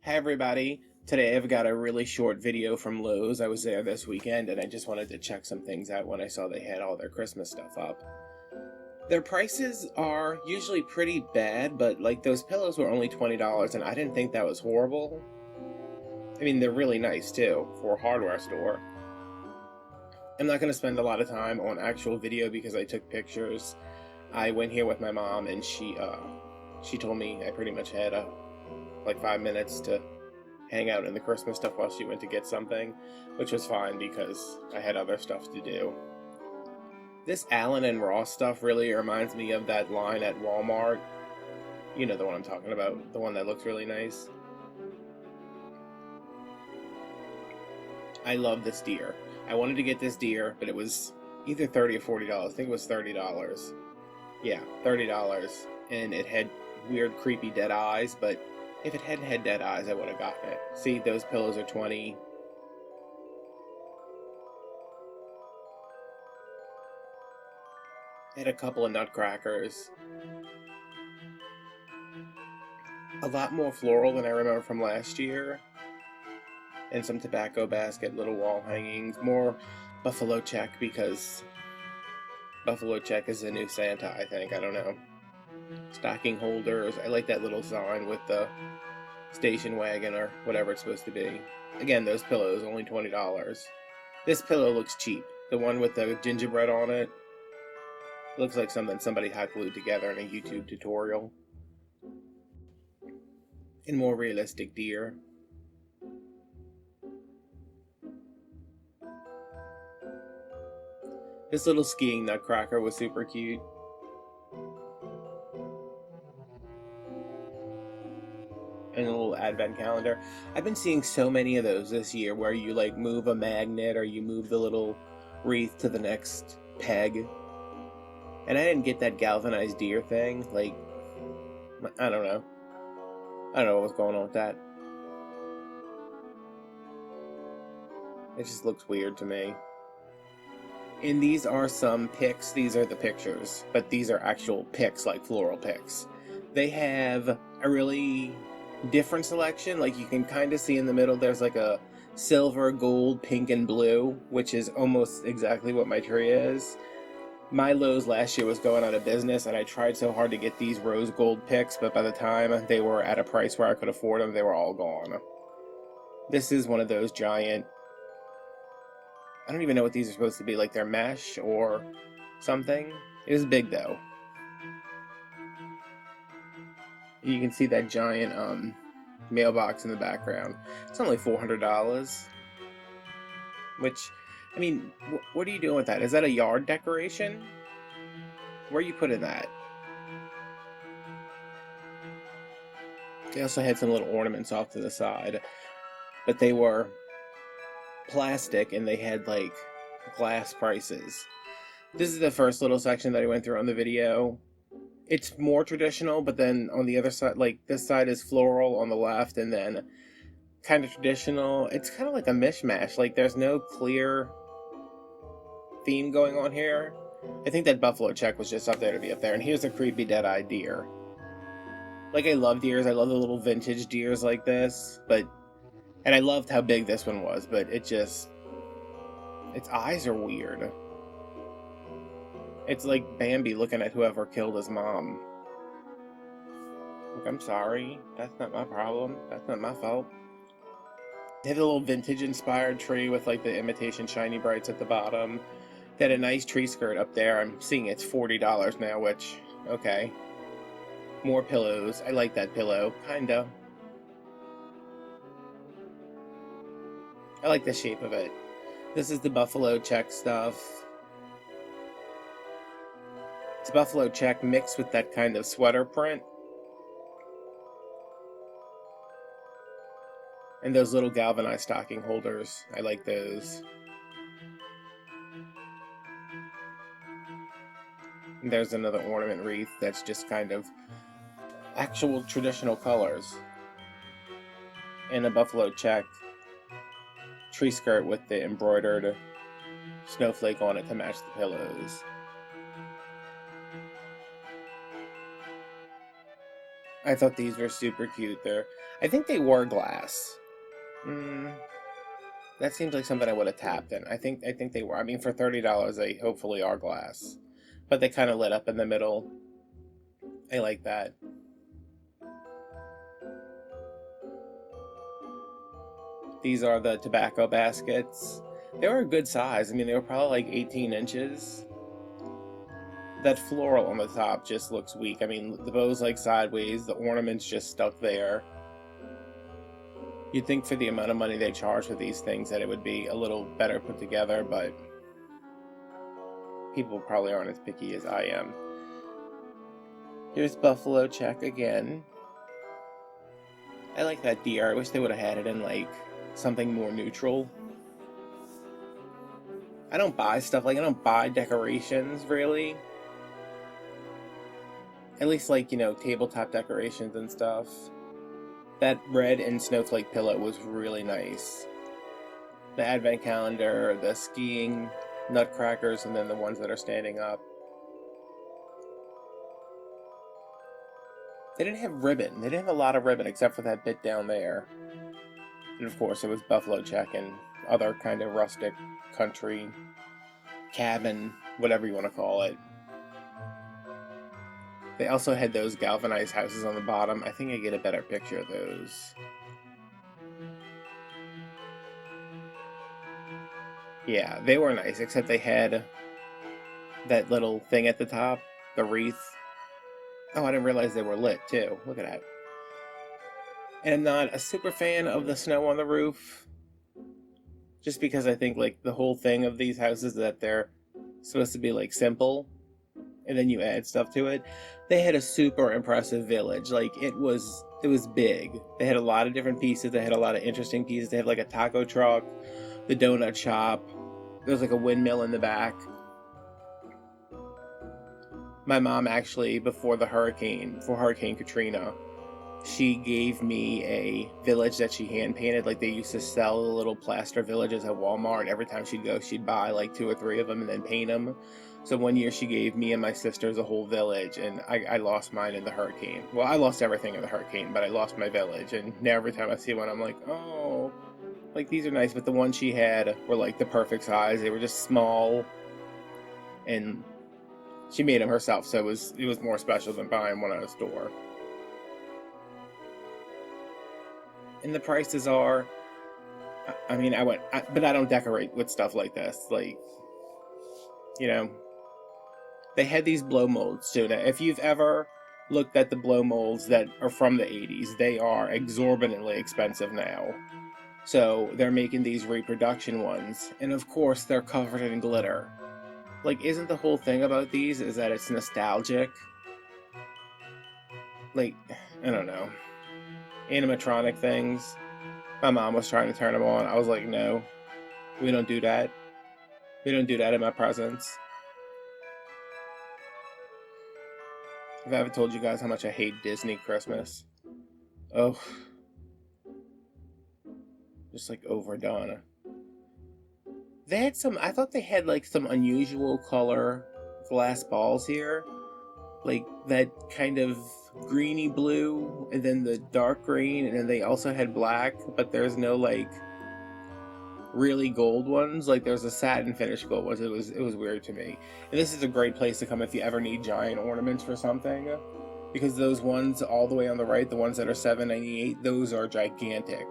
Hey everybody, today I've got a really short video from Lowe's. I was there this weekend and I just wanted to check some things out when I saw they had all their Christmas stuff up. Their prices are usually pretty bad, but like those pillows were only $20 and I didn't think that was horrible. I mean, they're really nice too for a hardware store. I'm not going to spend a lot of time on actual video because I took pictures. I went here with my mom and she told me I pretty much had like 5 minutes to hang out in the Christmas stuff while she went to get something, which was fine because I had other stuff to do. This Allen and Ross stuff really reminds me of that line at Walmart. You know the one I'm talking about, the one that looks really nice. I love this deer. I wanted to get this deer, but it was either $30 or $40. I think it was $30. Yeah, $30. And it had weird, creepy dead eyes, but if it hadn't had dead eyes, I would have gotten it. See, those pillows are 20. I had a couple of nutcrackers. A lot more floral than I remember from last year. And some tobacco basket, little wall hangings. More buffalo check because buffalo check is the new Santa, I think. I don't know. Stocking holders. I like that little sign with the station wagon or whatever it's supposed to be. Again, those pillows, only $20. This pillow looks cheap. The one with the gingerbread on it looks like something somebody hot glued together in a YouTube tutorial. And more realistic deer. This little skiing nutcracker was super cute. And a little advent calendar. I've been seeing so many of those this year where you like move a magnet or you move the little wreath to the next peg. And I didn't get that galvanized deer thing. Like, I don't know. I don't know what's going on with that. It just looks weird to me. And these are some pics. These are the pictures. But these are actual pics, like floral pics. They have a really different selection. Like you can kind of see in the middle there's like a silver, gold, pink, and blue, which is almost exactly what my tree is. My Lowe's last year was going out of business, and I tried so hard to get these rose gold picks, but by the time they were at a price where I could afford them, they were all gone. This is one of those giant... I don't even know what these are supposed to be, like they're mesh or something. It is big, though. You can see that giant mailbox in the background. It's only $400. Which, I mean, what are you doing with that? Is that a yard decoration? Where are you putting that? They also had some little ornaments off to the side, but they were plastic and they had like glass prices. This is the first little section that I went through on the video. It's more traditional, but then on the other side, like this side is floral on the left and then kind of traditional. It's kind of like a mishmash. Like there's no clear theme going on here. I think that buffalo check was just up there to be up there. And here's a creepy dead-eyed deer. Like, I love deers. I love the little vintage deers like this. And I loved how big this one was, but it just... its eyes are weird. It's like Bambi looking at whoever killed his mom. Like, I'm sorry. That's not my problem. That's not my fault. They had a little vintage-inspired tree with, like, the imitation shiny brights at the bottom. They had a nice tree skirt up there. I'm seeing it's $40 now, which... okay. More pillows. I like that pillow. Kinda. I like the shape of it. This is the buffalo check stuff. It's buffalo check mixed with that kind of sweater print. And those little galvanized stocking holders. I like those. And there's another ornament wreath that's just kind of actual traditional colors. And a buffalo check tree skirt with the embroidered snowflake on it to match the pillows. I thought these were super cute. I think they were glass. Mm, that seems like something I would have tapped in. I think they were. I mean, for $30, they hopefully are glass, but they kind of lit up in the middle. I like that. These are the tobacco baskets. They were a good size. I mean, they were probably like 18 inches. That floral on the top just looks weak. I mean, the bow's like sideways, the ornament's just stuck there. You'd think for the amount of money they charge for these things that it would be a little better put together, but people probably aren't as picky as I am. Here's Buffalo Check again. I like that deer. I wish they would have had it in like something more neutral. I don't buy decorations really. At least like, tabletop decorations and stuff. That red and snowflake pillow was really nice. The advent calendar, the skiing nutcrackers, and then the ones that are standing up. They didn't have ribbon. They didn't have a lot of ribbon except for that bit down there. And of course it was Buffalo Check and other kind of rustic country cabin, whatever you want to call it. They also had those galvanized houses on the bottom. I think I get a better picture of those. Yeah, they were nice, except they had that little thing at the top, the wreath. Oh, I didn't realize they were lit too. Look at that. And I'm not a super fan of the snow on the roof. Just because I think like the whole thing of these houses that they're supposed to be like simple, and then you add stuff to it. They had a super impressive village. Like it was big. They had a lot of different pieces. They had a lot of interesting pieces. They had like a taco truck, the donut shop. There was like a windmill in the back. My mom actually, before Hurricane Katrina, she gave me a village that she hand painted. Like they used to sell the little plaster villages at Walmart. Every time she'd go, she'd buy like 2 or 3 of them and then paint them. So one year she gave me and my sisters a whole village, and I lost mine in the hurricane. Well, I lost everything in the hurricane, but I lost my village. And now every time I see one, I'm like, oh, like these are nice. But the ones she had were like the perfect size. They were just small, and she made them herself, so it was more special than buying one at a store. And the prices are, I mean, but I don't decorate with stuff like this. Like, they had these blow molds too. Now, if you've ever looked at the blow molds that are from the 80s, they are exorbitantly expensive now. So they're making these reproduction ones, and of course they're covered in glitter. Like, isn't the whole thing about these is that it's nostalgic? Like, I don't know. Animatronic things. My mom was trying to turn them on. I was like, no, we don't do that. We don't do that in my presence. If I ever told you guys how much I hate Disney Christmas. Oh. Just like overdone. They had I thought they had like some unusual color glass balls here. Like that kind of greeny blue, and then the dark green, and then they also had black, but there's no like really gold ones. Like there's a satin finish gold ones. It was weird to me. And this is a great place to come if you ever need giant ornaments for something, because those ones all the way on the right, the ones that are $7.98, those are gigantic.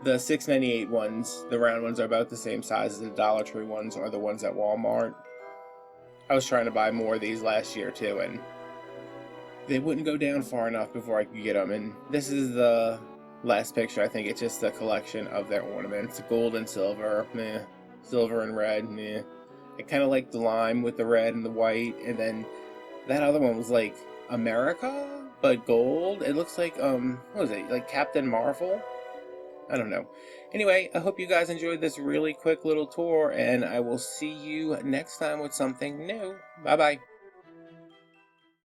The $6.98 ones, the round ones, are about the same size as the Dollar Tree ones or the ones at Walmart. I was trying to buy more of these last year too, and they wouldn't go down far enough before I could get them. And this is the last picture. I think it's just a collection of their ornaments. Gold and silver, meh. Silver and red, meh. I kind of like the lime with the red and the white. And then that other one was like America, but gold. It looks like, what was it? Like Captain Marvel? I don't know. Anyway, I hope you guys enjoyed this really quick little tour, and I will see you next time with something new. Bye-bye.